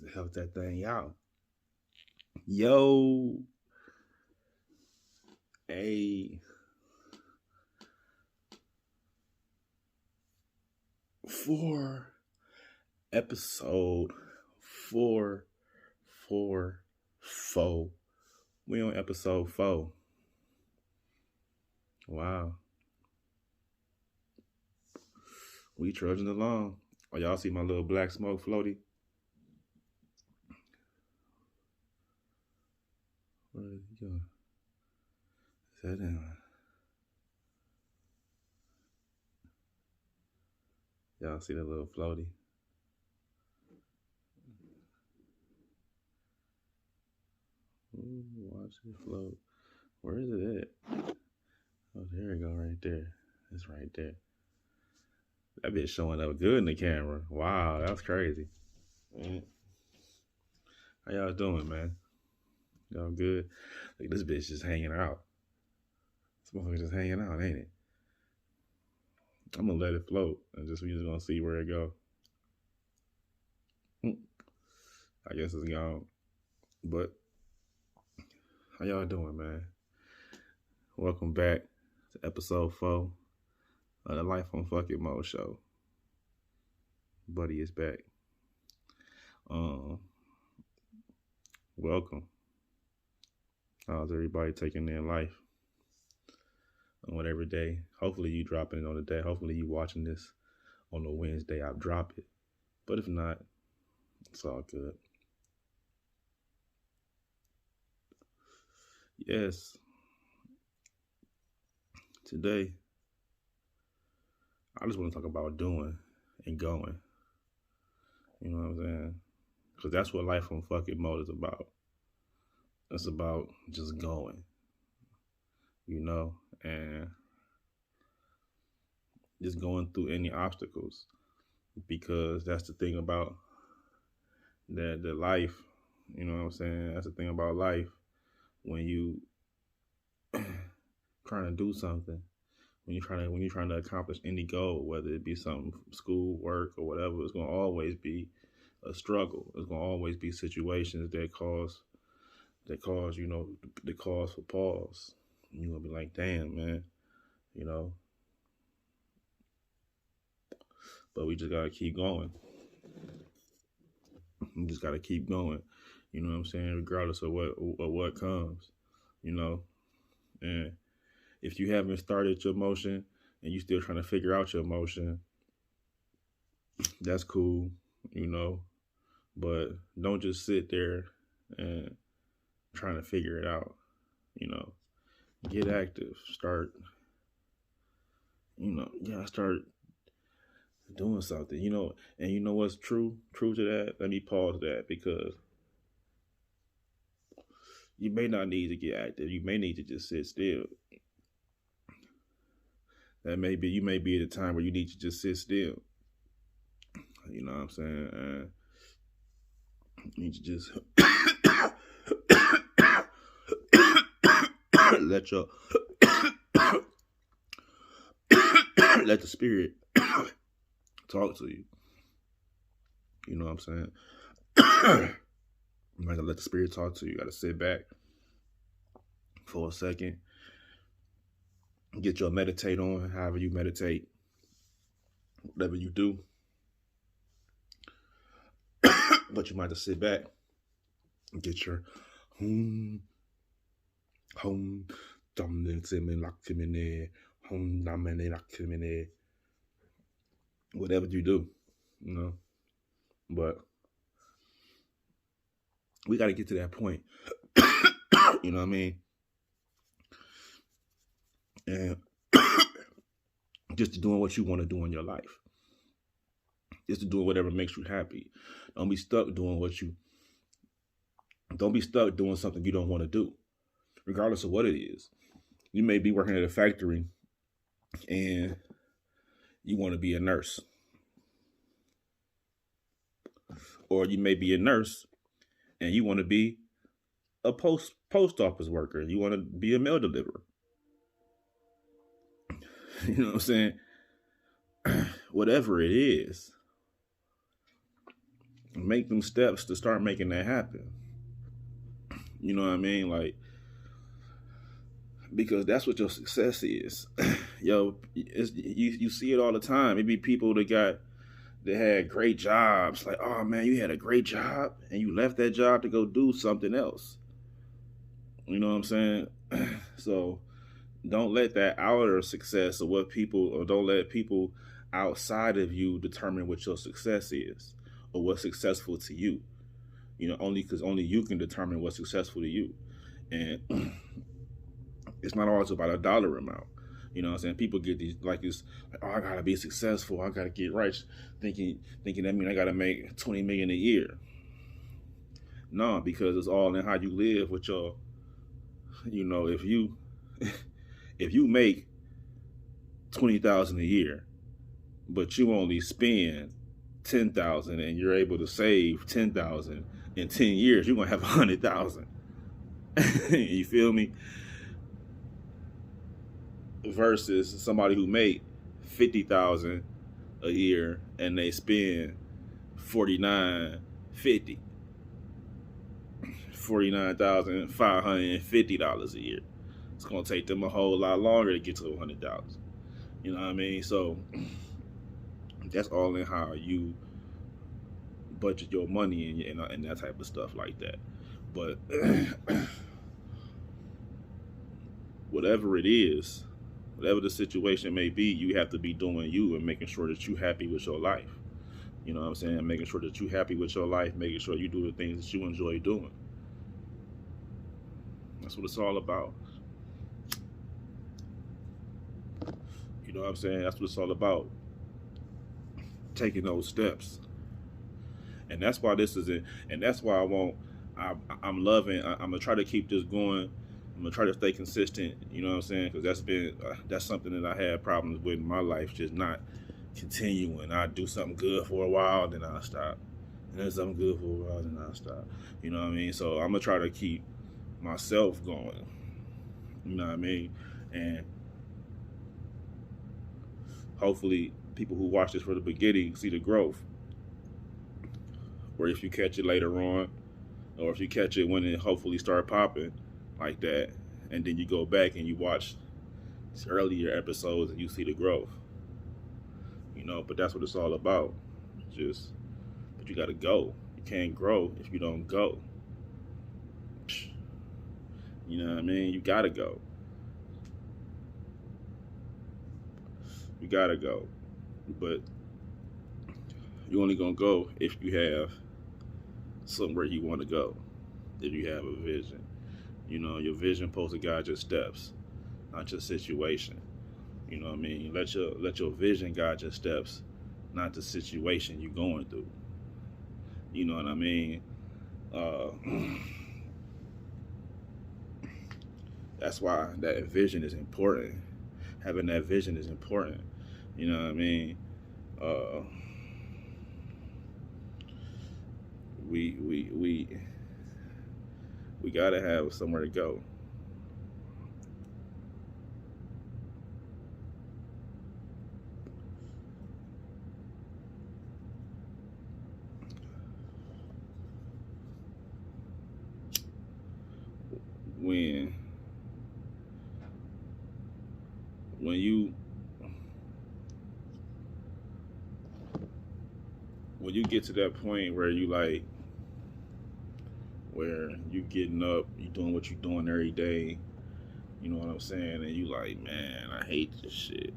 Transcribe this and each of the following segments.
to help that thing out. Yo, a four episode 444. We on episode 4. Wow. We trudging along. Oh, y'all see my little black smoke floaty? Where is he going? Is that him? Y'all see the little floaty? Ooh, watch it float. Where is it at? Oh, there we go, right there. It's right there. That bitch showing up good in the camera. Wow, that's crazy. How y'all doing, man? Y'all good? Look, this bitch just hanging out. This motherfucker just hanging out, ain't it? I'm gonna let it float and we just gonna see where it go. I guess it's gone. But how y'all doing, man? Welcome back to episode 4 of the Life on Fuck It Mode show. Buddy is back. Welcome. How's everybody taking their life on whatever day? Hopefully you dropping it on the day. Hopefully you watching this on the Wednesday I drop it. But if not, it's all good. Yes. Today, I just want to talk about doing and going. You know what I'm saying? Because that's what Life on Fuck It Mode is about. It's about just going, you know, and just going through any obstacles. Because that's the thing about the life, you know what I'm saying? That's the thing about life. When you trying to do something, when you're trying to accomplish any goal, whether it be something, school, work, or whatever, it's gonna always be a struggle. It's gonna always be situations that cause for pause. You're gonna be like, damn, man, you know. But we just gotta keep going. We just gotta keep going. You know what I'm saying? Regardless of what comes, you know. And if you haven't started your motion and you still trying to figure out your motion, that's cool, you know. But don't just sit there and trying to figure it out, you know. Get active. Start doing something, you know. And you know what's true to that? Let me pause that, because you may not need to get active. You may need to just sit still. You may be at a time where you need to just sit still. You know what I'm saying? You need to just let the spirit talk to you. You know what I'm saying? You gotta let the spirit talk to you. You gotta sit back for a second. Get your meditate on, however you meditate. Whatever you do. But you might have to sit back and get your whatever you do, you know. But we got to get to that point. You know what I mean? And just doing what you want to do in your life. Just to do whatever makes you happy. Don't be stuck doing something you don't want to do, regardless of what it is. You may be working at a factory and you want to be a nurse. Or you may be a nurse and you want to be a post office worker. You want to be a mail deliverer. You know what I'm saying? Whatever it is, make them steps to start making that happen. You know what I mean? Like, because that's what your success is. Yo, you see it all the time. It be people that had great jobs. Like, oh man, you had a great job and you left that job to go do something else. You know what I'm saying? So don't let that outer success or don't let people outside of you determine what your success is or what's successful to you. You know, only because only you can determine what's successful to you. And it's not always about a dollar amount. You know what I'm saying? People get these like this, like, oh, I gotta be successful, I gotta get rich, thinking that means I gotta make 20 million a year. No, because it's all in how you live with your, you know, if you if you make 20,000 a year, but you only spend 10,000 and you're able to save 10,000 in 10 years, you're gonna have 100,000. You feel me? Versus somebody who made 50,000 a year and they spend 49.50, $49,550 a year. It's gonna take them a whole lot longer to get to 100,000. You know what I mean? So that's all in how you budget your money and that type of stuff like that. But whatever it is, whatever the situation may be, you have to be doing you and making sure that you're happy with your life. You know what I'm saying? Making sure that you're happy with your life, making sure you do the things that you enjoy doing. That's what it's all about. You know what I'm saying? That's what it's all about. Taking those steps. And that's why this is it. And that's why I'm loving, I'm going to try to keep this going. I'm gonna try to stay consistent, you know what I'm saying? Because that's something that I had problems with in my life, just not continuing. I do something good for a while, then I stop, and then something good for a while, then I stop. You know what I mean? So I'm gonna try to keep myself going. You know what I mean? And hopefully, people who watch this for the beginning see the growth. Or if you catch it later on, or if you catch it when it hopefully start popping like that, and then you go back and you watch earlier episodes and you see the growth, you know. But that's what it's all about. But you gotta go. You can't grow if you don't go. You know what I mean? You gotta go. You gotta go. But you're only gonna go if you have somewhere you want to go. If you have a vision. You know, your vision supposed to guide your steps, not your situation. You know what I mean? Let your vision guide your steps, not the situation you're going through. You know what I mean? That's why that vision is important. Having that vision is important. You know what I mean? We gotta have somewhere to go. When you get to that point where where you getting up, you doing what you're doing every day, you know what I'm saying, and you like, man, I hate this shit.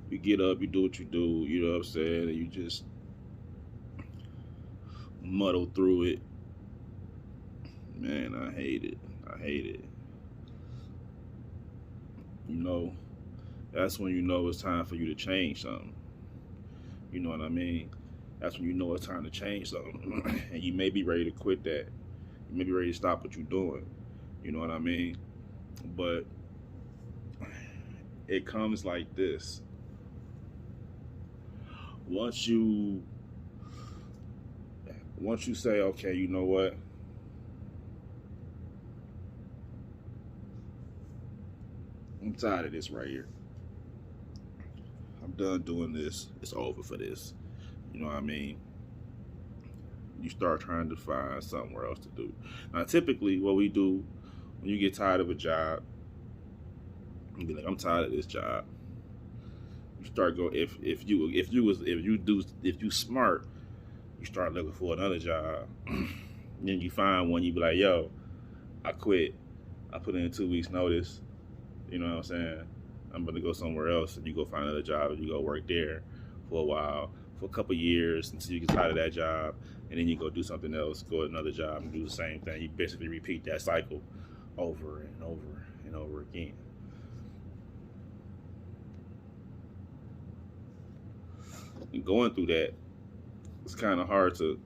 You get up, you do what you do, you know what I'm saying, and you just muddle through it. Man, I hate it. I hate it. You know, that's when you know it's time for you to change something. You know what I mean? That's when you know it's time to change something. And you may be ready to quit that. You may be ready to stop what you're doing. You know what I mean? But it comes like this. Once you say, okay, you know what? I'm tired of this right here. I'm done doing this. It's over for this. You know what I mean? You start trying to find somewhere else to do. Now, typically, what we do when you get tired of a job, you be like, I'm tired of this job. You start go if you smart, you start looking for another job. Then you find one, you be like, yo, I quit. I put in 2 weeks notice. You know what I'm saying? I'm gonna go somewhere else, and you go find another job, and you go work there for a while, for a couple years, until you get tired of that job, and then you go do something else, go to another job, and do the same thing. You basically repeat that cycle over and over and over again. And going through that, it's kind of hard to,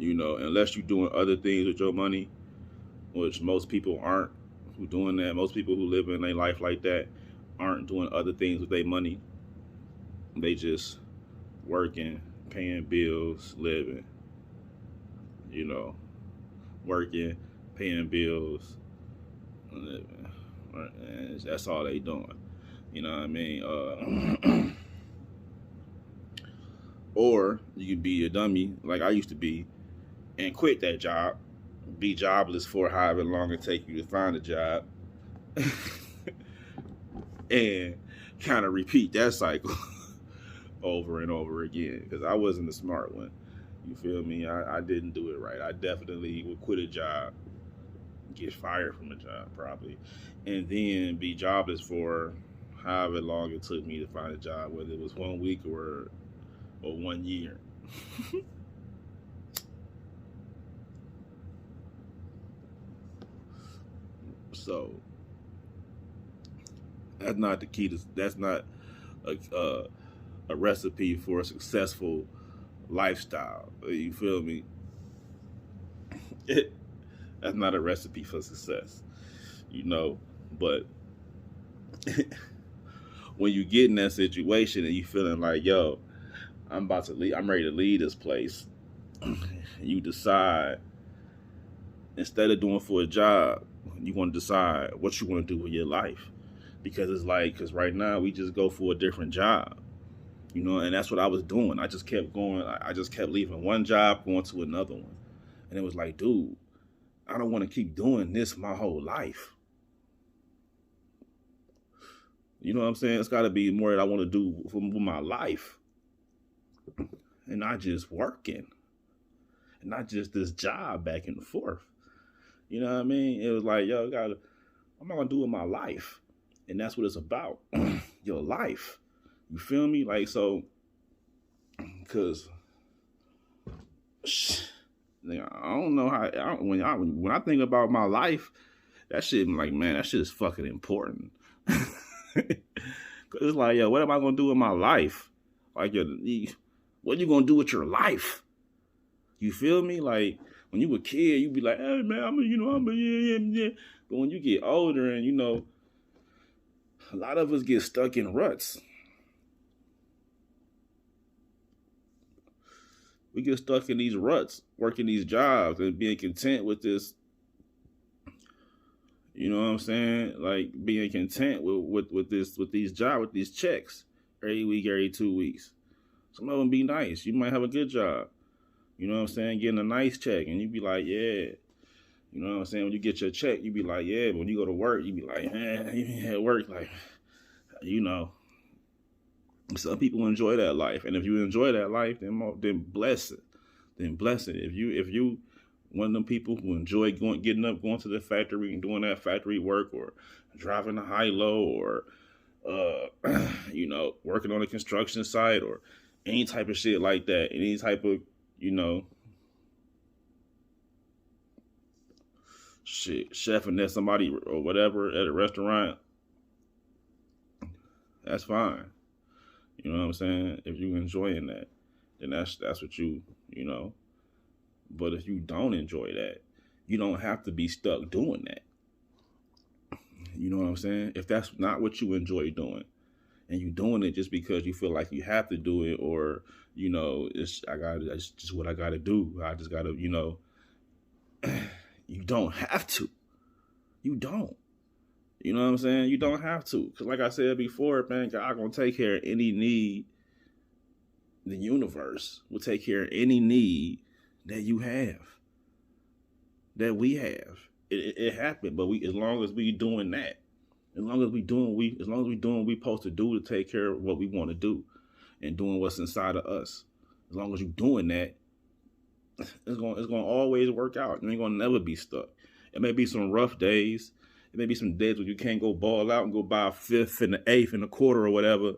unless you're doing other things with your money, which most people aren't who doing that. Most people who live in a life like that aren't doing other things with their money. They just working, paying bills, living. Working, paying bills, living. And that's all they doing. You know what I mean? Or you could be a dummy like I used to be and quit that job, be jobless for however long it take you to find a job, and kind of repeat that cycle over and over again. Because I wasn't the smart one. You feel me? I didn't do it right. I definitely would quit a job, get fired from a job probably, and then be jobless for however long it took me to find a job, whether it was 1 week or 1 year. So that's not the key to. That's not a recipe for a successful lifestyle. You feel me? That's not a recipe for success. But when you get in that situation and you feeling like, yo, I'm about to leave, I'm ready to leave this place, you decide, instead of doing for a job, you want to decide what you want to do with your life. Because right now we just go for a different job, and that's what I was doing. I just kept going. I just kept leaving one job, going to another one. And it was like, dude, I don't want to keep doing this my whole life. You know what I'm saying? It's got to be more that I want to do with my life. And not just working. And not just this job back and forth. You know what I mean? It was like, yo, I'm not going to do with my life. And that's what it's about. Your life. You feel me? Like, so, because I don't know how, when I think about my life, that shit, like, man, that shit is fucking important. Cause it's like, yo, what am I gonna do with my life? Like, what are you gonna do with your life? You feel me? Like, when you were a kid, you be like, hey man, yeah. But when you get older, and a lot of us get stuck in ruts. We get stuck in these ruts, working these jobs and being content with this. You know what I'm saying? Like, being content with these jobs, with these checks every week, every 2 weeks. Some of them be nice. You might have a good job. You know what I'm saying? Getting a nice check, and you be like, yeah. You know what I'm saying? When you get your check, you be like, yeah. But when you go to work, you be like, even at work, like, Some people enjoy that life, and if you enjoy that life, then bless it. Then bless it. If you one of them people who enjoy getting up, going to the factory and doing that factory work, or driving a high-low, or working on a construction site, or any type of shit like that, any type of shit, chefing at somebody or whatever at a restaurant, that's fine. You know what I'm saying? If you enjoying that, then that's what you. But if you don't enjoy that, you don't have to be stuck doing that. You know what I'm saying? If that's not what you enjoy doing, and you doing it just because you feel like you have to do it, or it's just what I gotta do. I just gotta, you don't have to. You don't. You know what I'm saying? You don't have to. Because like I said before, man, God gonna take care of any need the universe will take care of any need that you have, that we have. It happened, but as long as we doing that, as long as we doing what we supposed to do to take care of what we want to do, and doing what's inside of us, as long as you doing that, it's gonna always work out. You ain't gonna never be stuck. It may be some rough days. It may be some days where you can't go ball out and go buy a fifth and the eighth and a quarter or whatever,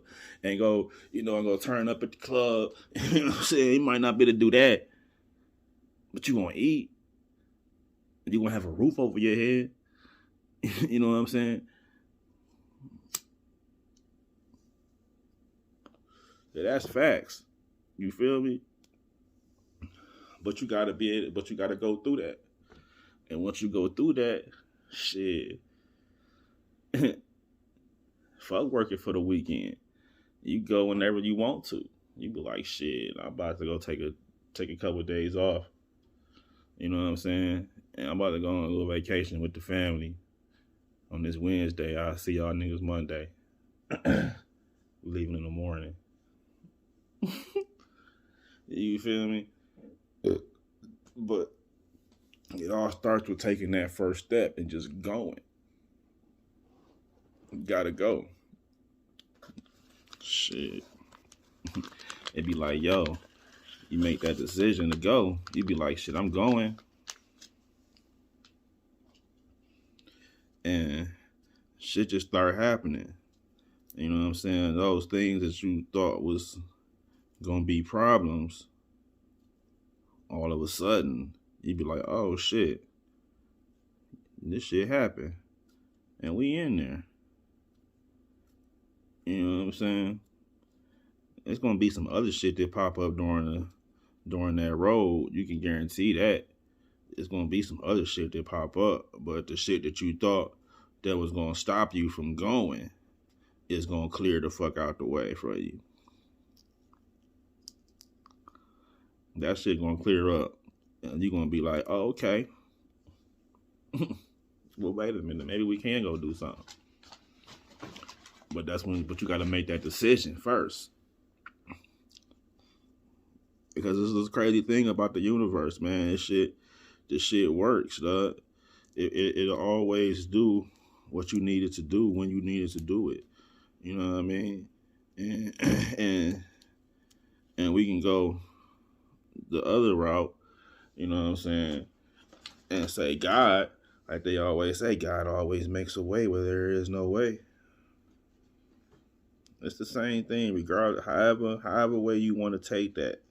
and go, and go turn up at the club. You know what I'm saying? You might not be able to do that, but you gonna eat. You gonna have a roof over your head. You know what I'm saying? Yeah, that's facts. You feel me? But you gotta go through that. And once you go through that, shit, fuck working for the weekend. You go whenever you want to. You be like, shit, I'm about to go take a couple of days off. You know what I'm saying? And I'm about to go on a little vacation with the family on this Wednesday. I'll see y'all niggas Monday. Leaving in the morning. You feel me? But it all starts with taking that first step and just going. You gotta go. Shit. It'd be like, yo, you make that decision to go. You'd be like, shit, I'm going. And shit just start happening. You know what I'm saying? Those things that you thought was gonna be problems, all of a sudden, you'd be like, oh shit, this shit happened. And we in there. You know what I'm saying? It's gonna be some other shit that pop up during that road. You can guarantee that. It's gonna be some other shit that pop up. But the shit that you thought that was gonna stop you from going is gonna clear the fuck out the way for you. That shit gonna clear up. And you're gonna be like, oh, okay. Well, wait a minute, maybe we can go do something. But you gotta make that decision first. Because this is the crazy thing about the universe, man. This shit works, dog. It'll always do what you needed to do when you needed to do it. You know what I mean? And we can go the other route, you know what I'm saying, and say God, like they always say, God always makes a way where there is no way. It's the same thing, regardless, however way you want to take that.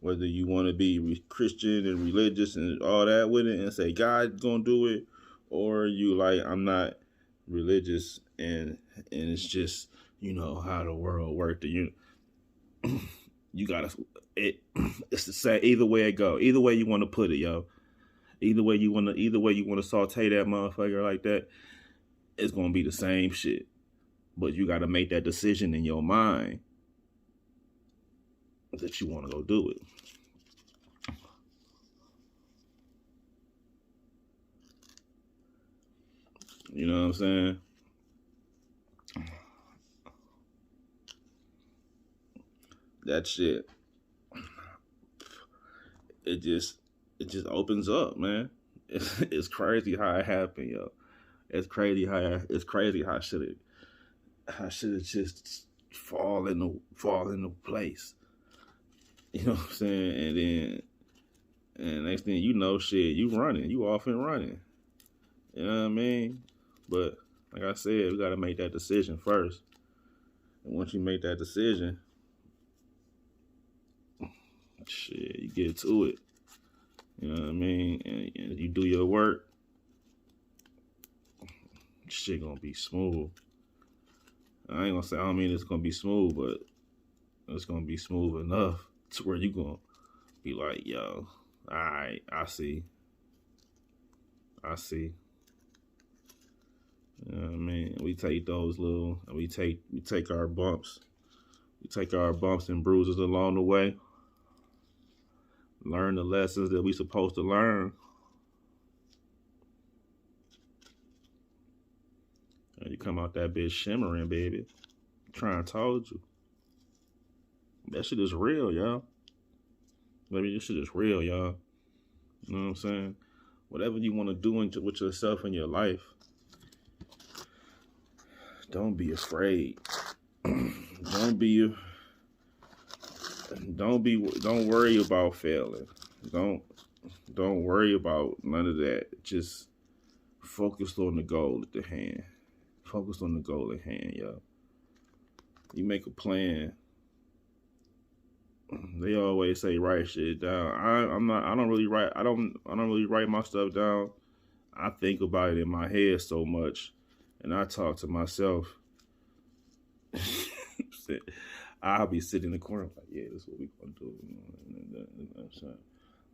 Whether you want to be Christian and religious and all that with it and say God's gonna do it, or you like, I'm not religious and it's just, how the world works. You gotta, it's the same either way it go. Either way you want to put it, yo. Either way you want to saute that motherfucker like that, it's gonna be the same shit. But you gotta make that decision in your mind that you want to go do it. You know what I'm saying? That shit, it just opens up, man. It's crazy how it happened, yo. It's crazy how shit just fall into place. You know what I'm saying? And next thing you know, shit, you off and running. You know what I mean? But like I said, we gotta make that decision first. And once you make that decision, shit, you get to it. You know what I mean? And you do your work, shit gonna be smooth. I ain't gonna say, I don't mean it's gonna be smooth, but it's gonna be smooth enough to where you gonna be like, yo, alright, I see. You know what I mean? We take our bumps. We take our bumps and bruises along the way. Learn the lessons that we supposed to learn. And you come out that bitch shimmering, baby. Trying to told you. That shit is real, y'all. Maybe this shit is real, y'all. You know what I'm saying? Whatever you want to do with yourself in your life, don't be afraid. Don't worry about failing. Don't worry about none of that. Just focus on the goal at the hand. Focus on the goal at hand, y'all. You make a plan. They always say write shit down. I don't really write my stuff down. I think about it in my head so much, and I talk to myself. I'll be sitting in the corner like, yeah, this is what we gonna do. You know what I'm saying?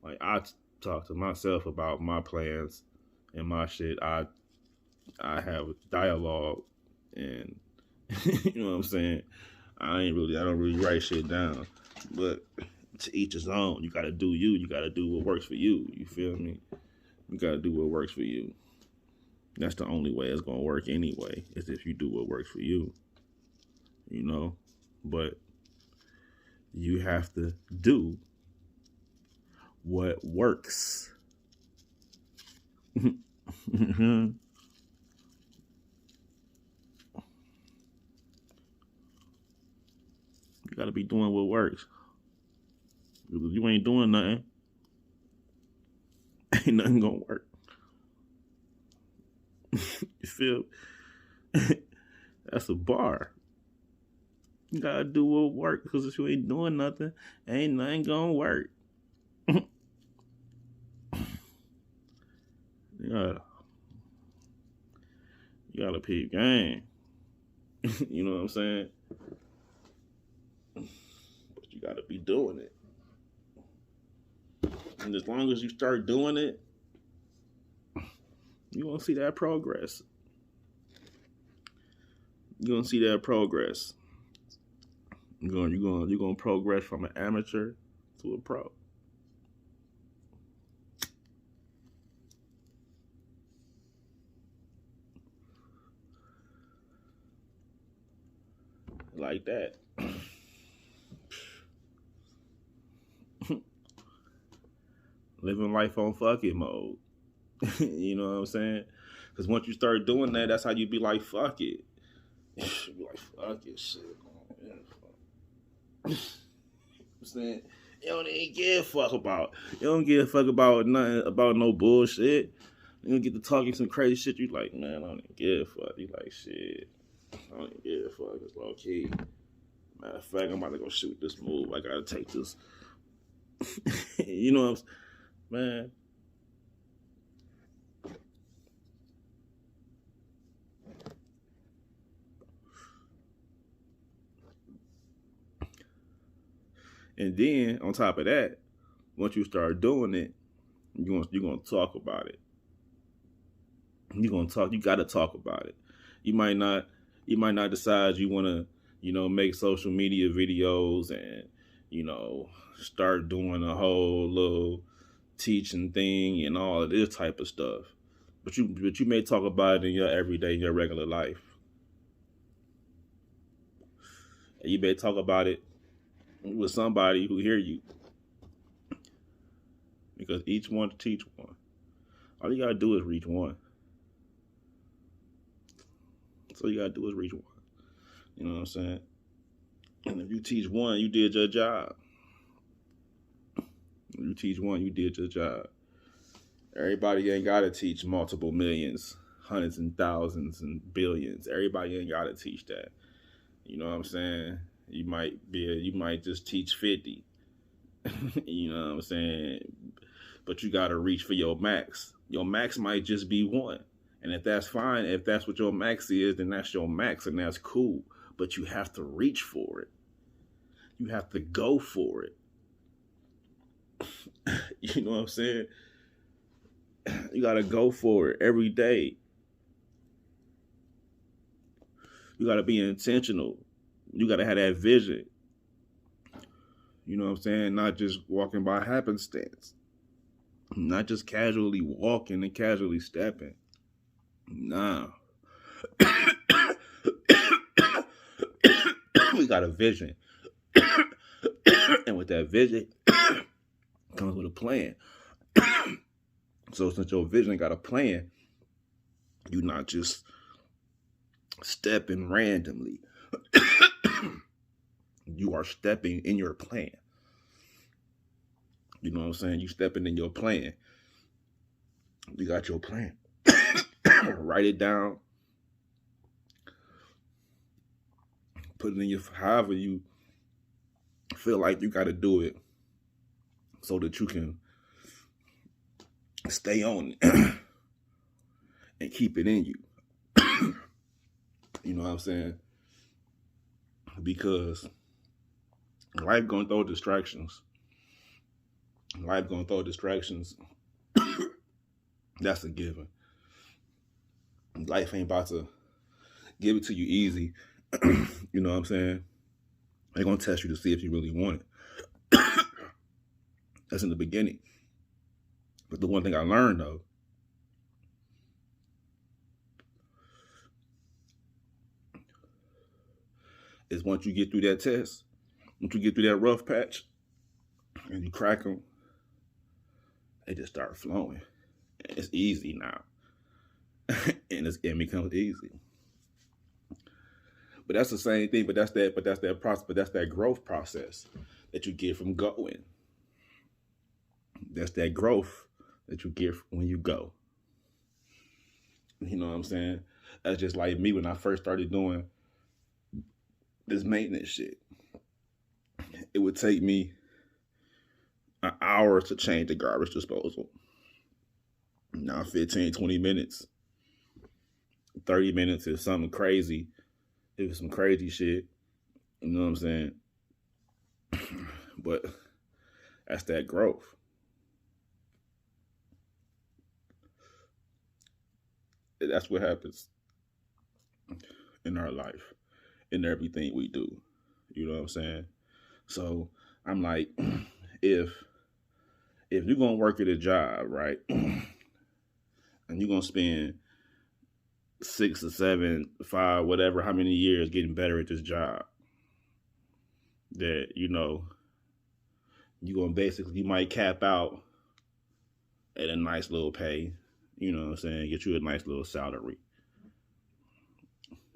Like, I talk to myself about my plans and my shit. I have a dialogue, and you know what I'm saying? I don't really write shit down, but to each his own. You gotta do you. You gotta do what works for you. You feel me? You gotta do what works for you. That's the only way it's gonna work anyway, is if you do what works for you. You know? But you have to do what works. You gotta be doing what works. If you ain't doing nothing, ain't nothing gonna work. You feel? That's a bar. You gotta do what work, because if you ain't doing nothing, ain't nothing gonna work. You gotta peep game. You know what I'm saying? But you gotta be doing it. And as long as you start doing it, you're gonna see that progress. You're gonna see that progress. You're gonna progress from an amateur to a pro. Like that. Living life on fuck it mode. You know what I'm saying? Because once you start doing that, that's how you be like, fuck it. You be like, fuck it, shit. I'm saying, you don't even give a fuck about. You don't give a fuck about nothing, about no bullshit. You don't get to talking some crazy shit. You like, man, I don't even give a fuck. You like, shit, I don't even give a fuck. It's low key. Matter of fact, I'm about to go shoot this move. I gotta take this. You know what I'm saying? Man. And then on top of that, once you start doing it, you're gonna talk about it. You're gonna talk. You gotta talk about it. You might not decide you wanna, make social media videos and, start doing a whole little teaching thing and all of this type of stuff. But you may talk about it in your everyday, your regular life. And you may talk about it with somebody who hear you. Because each one to teach one. All you gotta do is reach one. That's all you gotta do is reach one. You know what I'm saying? And if you teach one, you did your job. If you teach one, you did your job. Everybody ain't gotta teach multiple millions, hundreds and thousands and billions. Everybody ain't gotta teach that. You know what I'm saying? You might just teach 50. You know what I'm saying? But you gotta reach for your max. Your max might just be one. And if that's fine, if that's what your max is, then that's your max and that's cool. But you have to reach for it. You have to go for it. You know what I'm saying? You gotta go for it every day. You gotta be intentional. You gotta have that vision. You know what I'm saying? Not just walking by happenstance. Not just casually walking and casually stepping. Nah. We got a vision. And with that vision comes with a plan. So since your vision got a plan, you're not just stepping randomly. You are stepping in your plan. You know what I'm saying? You stepping in your plan. You got your plan. Write it down. Put it in your, however you feel like you got to do it so that you can stay on it and keep it in you. You know what I'm saying? Because life gonna throw distractions. Life gonna throw distractions. That's a given. Life ain't about to give it to you easy. You know what I'm saying? They're gonna test you to see if you really want it. That's in the beginning. But the one thing I learned though is once you get through that test, once you get through that rough patch, and you crack them, they just start flowing. It's easy now. And it becomes easy. But that's the same thing, but that's that process, but that's that growth process that you get from going. That's that growth that you get when you go. You know what I'm saying? That's just like me when I first started doing this maintenance shit. It would take me an hour to change the garbage disposal. Now 15, 20 minutes. 30 minutes is something crazy. It was some crazy shit. You know what I'm saying? But that's that growth. That's what happens in our life, in everything we do. You know what I'm saying? So I'm like, if you're gonna work at a job, right, and you're gonna spend 6 or 7, 5, whatever, how many years getting better at this job, that you're gonna basically, you might cap out at a nice little pay. You know what I'm saying? Get you a nice little salary.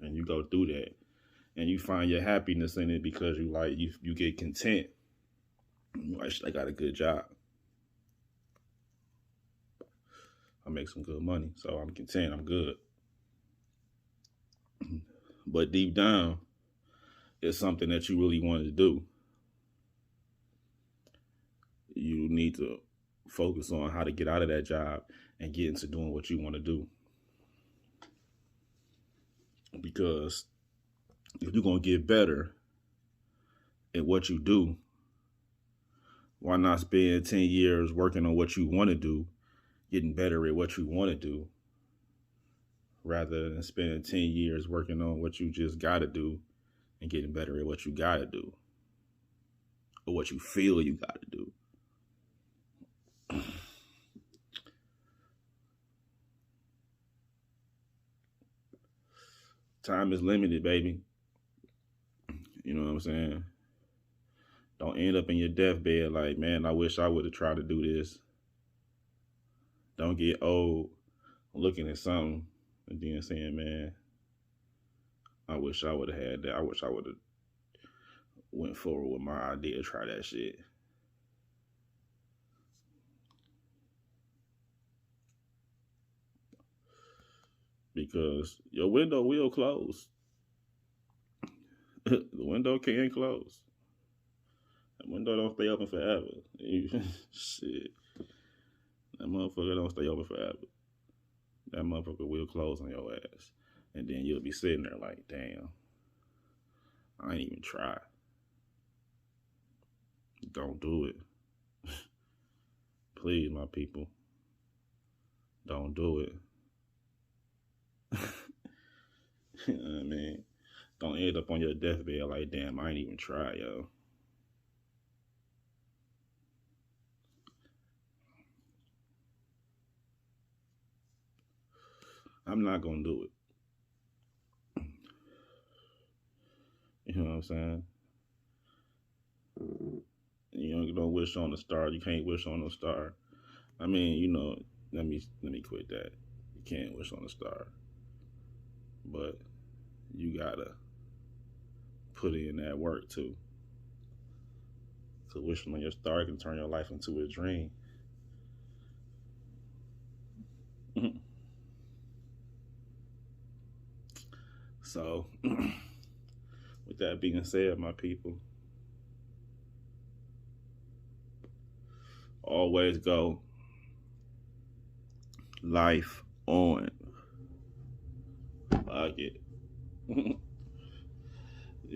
And you go through that. And you find your happiness in it because you get content. You're like, I got a good job. I make some good money. So I'm content. I'm good. But deep down, it's something that you really wanted to do. You need to focus on how to get out of that job and get into doing what you want to do. Because if you're going to get better at what you do, why not spend 10 years working on what you want to do, getting better at what you want to do, rather than spending 10 years working on what you just got to do and getting better at what you got to do or what you feel you got to do. Time is limited, baby. You know what I'm saying? Don't end up in your deathbed like, man, I wish I would have tried to do this. Don't get old looking at something and then saying, man, I wish I would have had that. I wish I would have went forward with my idea to try that shit. Because your window will close. The window can close. That window don't stay open forever. Shit. That motherfucker don't stay open forever. That motherfucker will close on your ass. And then you'll be sitting there like, damn, I ain't even try. Don't do it. Please, my people. Don't do it. You know what I mean? Don't end up on your deathbed like, damn, I ain't even try, yo. I'm not gonna do it. You know what I'm saying? wish on a star. You can't wish on a star. I mean, you know, let me quit that. You can't wish on a star, but you gotta put in that work too. So wishing on your star can turn your life into a dream. So, with that being said, my people, always go life on. Fuck it. You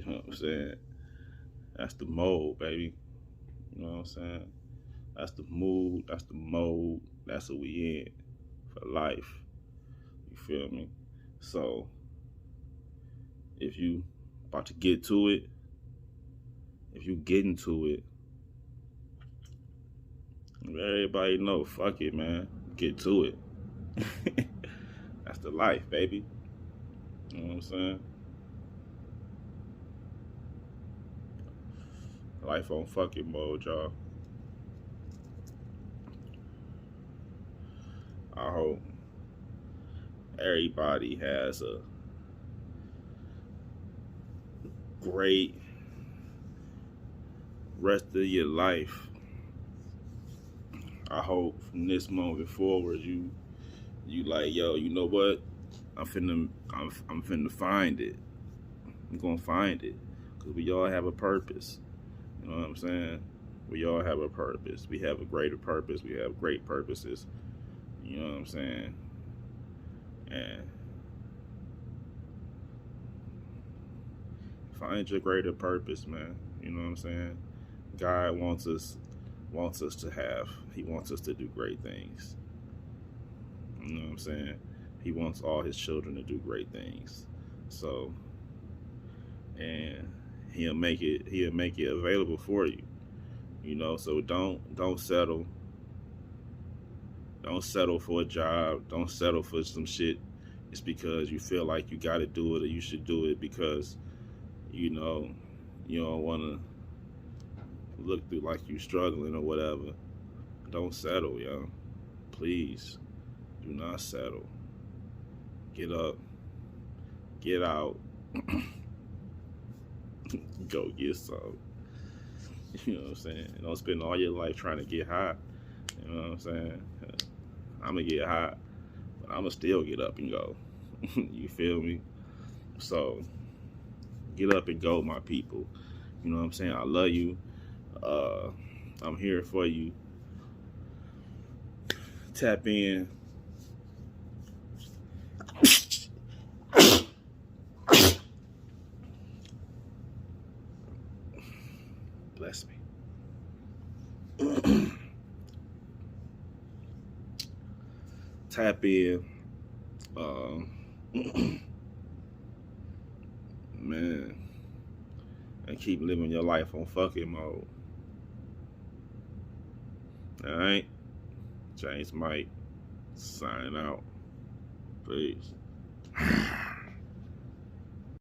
know what I'm saying? That's the mode, baby. You know what I'm saying? That's the mood. That's the mode. That's what we in for life. You feel me? So, if you about to get to it, if you get into it, everybody know, fuck it, man. Get to it. That's the life, baby. You know what I'm saying? Life on fucking mode, y'all. I hope everybody has a great rest of your life. I hope from this moment forward, you like, yo, you know what? I'm finna find it. I'm gonna find it, cause we all have a purpose. You know what I'm saying? We all have a purpose. We have a greater purpose. We have great purposes. You know what I'm saying? And find your greater purpose, man. You know what I'm saying? God wants us to have. He wants us to do great things. You know what I'm saying? He wants all his children to do great things. So, and he'll make it available for you. You know, so don't settle. Don't settle for a job. Don't settle for some shit. It's because you feel like you got to do it, or you should do it because, you know, you don't want to look through like you struggling or whatever. Don't settle, yo. Please, do not settle. Get up. Get out. Go get some. You know what I'm saying? Don't spend all your life trying to get high. You know what I'm saying? I'm going to get high, but I'm going to still get up and go. You feel me? So, get up and go, my people. You know what I'm saying? I love you. I'm here for you. Tap in. Bless me. Tap in. Man, and keep living your life on fucking mode. Alright? James Mike, signing out. Peace.